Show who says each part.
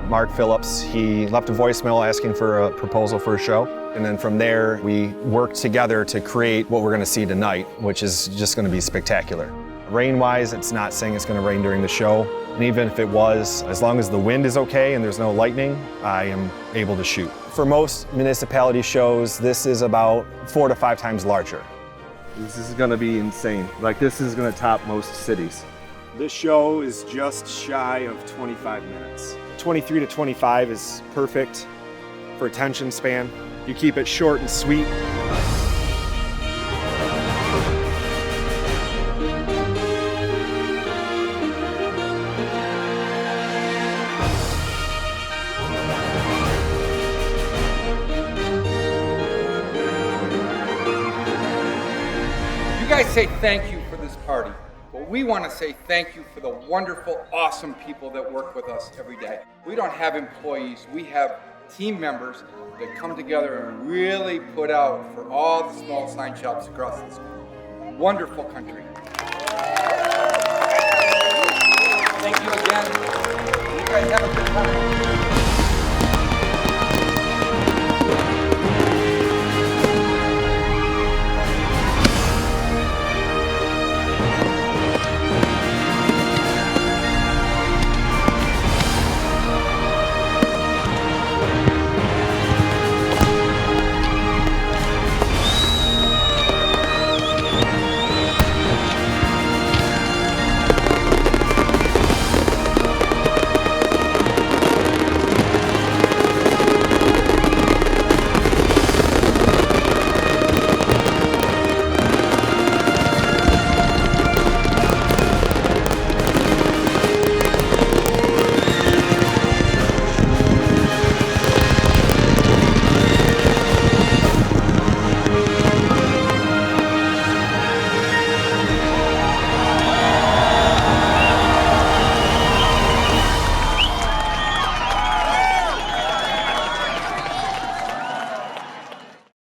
Speaker 1: Mark Phillips. He left a voicemail asking for a proposal for a show. And then from there, we worked together to create what we're going to see tonight, which is just going to be spectacular. Rain-wise, it's not saying it's going to rain during the show. And even if it was, as long as the wind is okay and there's no lightning, I am able to shoot. For most municipality shows, this is about 4 to 5 times larger.
Speaker 2: This is going to be insane. Like, this is going to top most cities.
Speaker 1: This show is just shy of 25 minutes. 23 to 25 is perfect for attention span. You keep it short and sweet.
Speaker 3: You guys say thank you for this party. Well, we want to say thank you for the wonderful, awesome people that work with us every day. We don't have employees, we have team members that come together and really put out for all the small sign shops across this wonderful country. Thank you again. You guys have a good time.